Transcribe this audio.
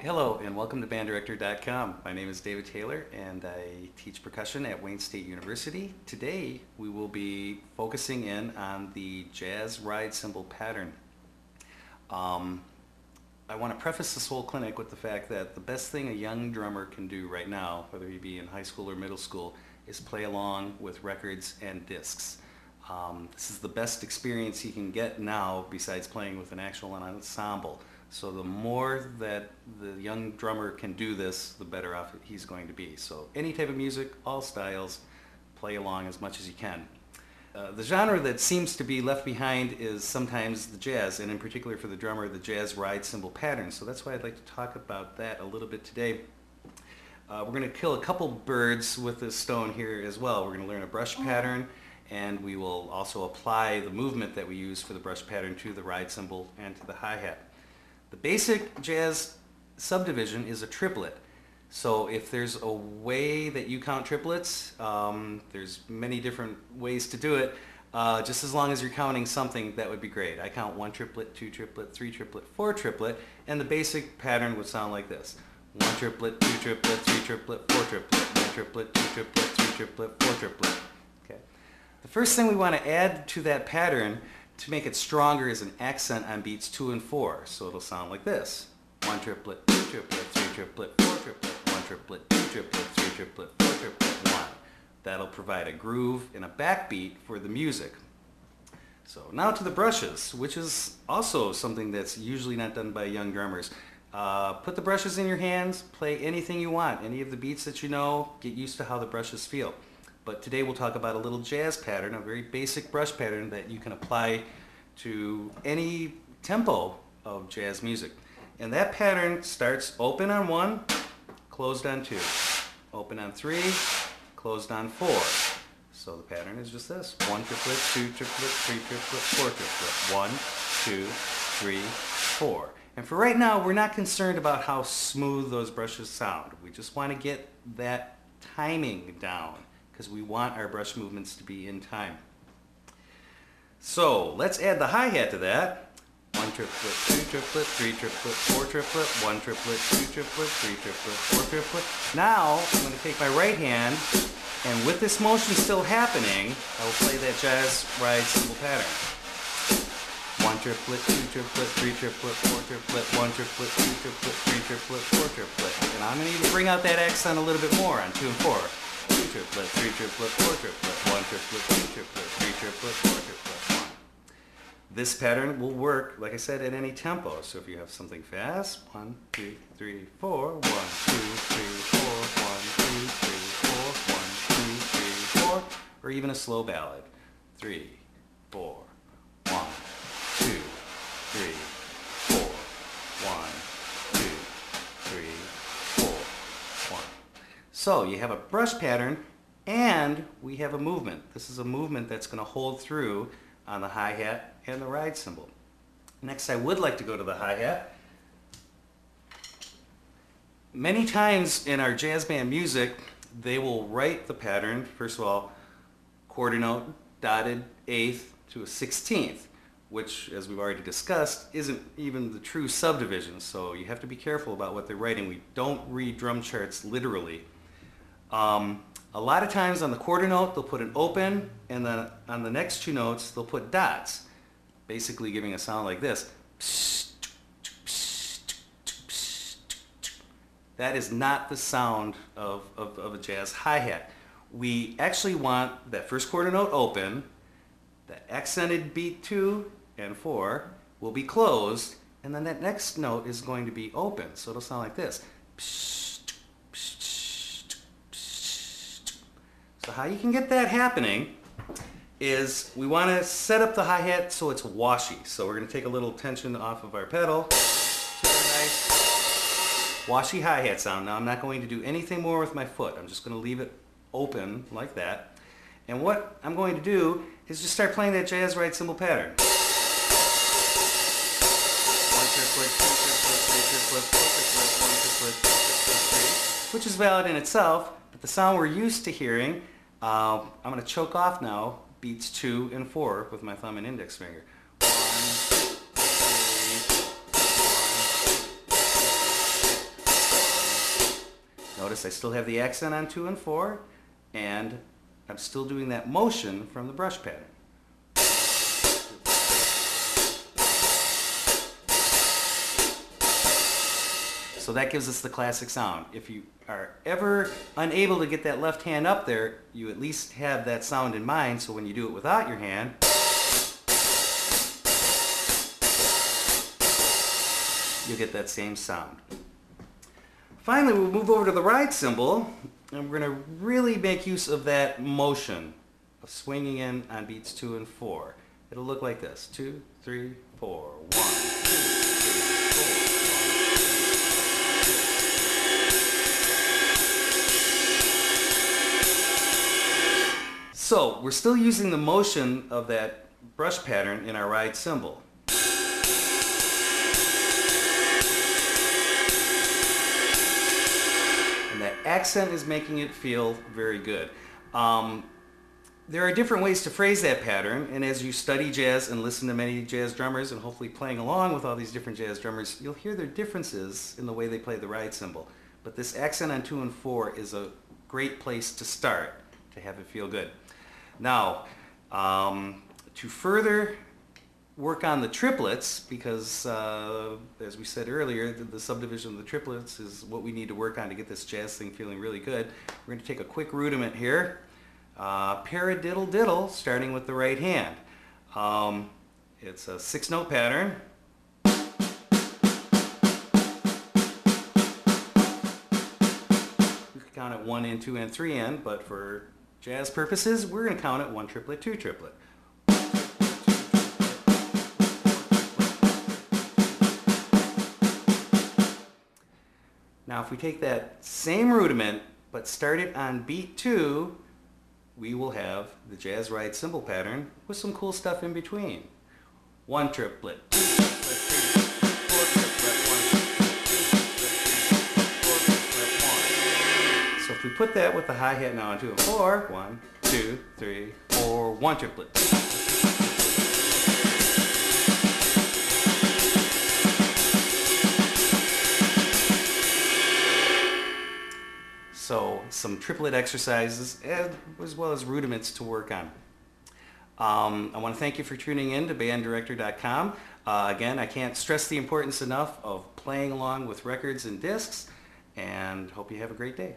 Hello and welcome to banddirector.com. My name is David Taylor and I teach percussion at Wayne State University. Today we will be focusing in on the jazz ride cymbal pattern. I want to preface this whole clinic with the fact that the best thing a young drummer can do right now, whether he be in high school or middle school, is play along with records and discs. This is the best experience he can get now besides playing with an actual ensemble. So the more that the young drummer can do this, the better off he's going to be. So any type of music, all styles, play along as much as you can. The genre that seems to be left behind is sometimes the jazz, and in particular for the drummer, the jazz ride cymbal pattern. So that's why I'd like to talk about that a little bit today. We're going to kill a couple birds with this stone here as well. We're going to learn a brush pattern, and we will also apply the movement that we use for the brush pattern to the ride cymbal and to the hi-hat. The basic jazz subdivision is a triplet. So if there's a way that you count triplets, there's many different ways to do it. Just as long as you're counting something, that would be great. I count 1 triplet, 2 triplet, 3 triplet, 4 triplet, and the basic pattern would sound like this. 1 triplet, 2 triplet, 3 triplet, 4 triplet, 1 triplet, 2 triplet, 3 triplet, 4 triplet. Okay. The first thing we want to add to that pattern to make it stronger is an accent on beats 2 and 4. So it'll sound like this. 1 triplet, 2 triplet, 3 triplet, 4 triplet, 1 triplet, 2 triplet, 3 triplet, 4 triplet, 1. That'll provide a groove and a backbeat for the music. So now to the brushes, which is also something that's usually not done by young drummers. Put the brushes in your hands, play anything you want, any of the beats that you know, get used to how the brushes feel. But today we'll talk about a little jazz pattern, a very basic brush pattern that you can apply to any tempo of jazz music. And that pattern starts open on 1, closed on 2, open on 3, closed on 4. So the pattern is just this: 1 triplet, 2 triplet, 3 triplet, 4 triplet, 1, 2, 3, 4. And for right now, we're not concerned about how smooth those brushes sound. We just want to get that timing down, because we want our brush movements to be in time. So let's add the hi-hat to that. 1 triplet, 2 triplet, 3 triplet, 4 triplet, 1 triplet, 2 triplet, 3 triplet, 4 triplet. Now I'm going to take my right hand, and with this motion still happening, I will play that jazz ride cymbal pattern. 1 triplet, 2 triplet, 3 triplet, 4 triplet, 1 triplet, 2 triplet, 3 triplet, 4 triplet. And I'm going to even bring out that accent a little bit more on 2 and 4. 2 triplet, 3 triplet, 4 triplet, 1 triplet, 2 triplet, 3 triplet, 4 triplet, 1. This pattern will work, like I said, at any tempo. So if you have something fast, 1, 2, 3, 4, 1, 2, 3, 4, 1, 2, 3, 4, 1, 2, 3, 4, or even a slow ballad. 3, 4, 1, 2, 3, 4, 1, 2, 3, 4, 1. So you have a brush pattern and we have a movement. This is a movement that's going to hold through on the hi-hat and the ride cymbal. Next, I would like to go to the hi-hat. Many times in our jazz band music, they will write the pattern, first of all, quarter note, dotted, eighth to a 16th, which, as we've already discussed, isn't even the true subdivision, so you have to be careful about what they're writing. We don't read drum charts literally. A lot of times on the quarter note they'll put an open, and then on the next 2 notes they'll put dots, basically giving a sound like this. That is not the sound of a jazz hi-hat. We actually want that first quarter note open, that accented beat 2 and 4 will be closed, and then that next note is going to be open, so it'll sound like this. So how you can get that happening is we want to set up the hi-hat so it's washy. So we're going to take a little tension off of our pedal. Nice washy hi-hat sound. Now I'm not going to do anything more with my foot. I'm just going to leave it open like that. And what I'm going to do is just start playing that jazz ride cymbal pattern. 1 triplet, 2 triplet, 3 triplet, 4 triplet, 1 triplet, 2 triplet, 3, which is valid in itself, but the sound we're used to hearing, I'm going to choke off now beats 2 and 4 with my thumb and index finger. 1, 2, 3, 1, 2, 3, Notice I still have the accent on 2 and 4, and I'm still doing that motion from the brush pattern. So that gives us the classic sound. If you are ever unable to get that left hand up there, you at least have that sound in mind, so when you do it without your hand, you'll get that same sound. Finally, we'll move over to the ride cymbal, and we're going to really make use of that motion of swinging in on beats 2 and 4. It'll look like this: 2, 3, 4, 1, 2, 3, 4. So we're still using the motion of that brush pattern in our ride cymbal. And that accent is making it feel very good. There are different ways to phrase that pattern, and as you study jazz and listen to many jazz drummers and hopefully playing along with all these different jazz drummers, you'll hear their differences in the way they play the ride cymbal. But this accent on 2 and 4 is a great place to start to have it feel good. Now, to further work on the triplets, because as we said earlier, the subdivision of the triplets is what we need to work on to get this jazz thing feeling really good. We're going to take a quick rudiment here. Paradiddle diddle, starting with the right hand. It's a 6-note pattern. You can count it 1 in, 2 in, 3 in, but for jazz purposes, we're going to count it 1 triplet, 2 triplet. Now if we take that same rudiment but start it on beat 2, we will have the jazz ride cymbal pattern with some cool stuff in between. 1 triplet, 2 triplet, 3 triplet, 4 triplet, 1 triplet, 4 triplet, 1. So if we put that with the hi-hat now on 2 and 4, 1, 2, 3, 4, 1 triplet. So some triplet exercises as well as rudiments to work on. I want to thank you for tuning in to banddirector.com. Again, I can't stress the importance enough of playing along with records and discs, and hope you have a great day.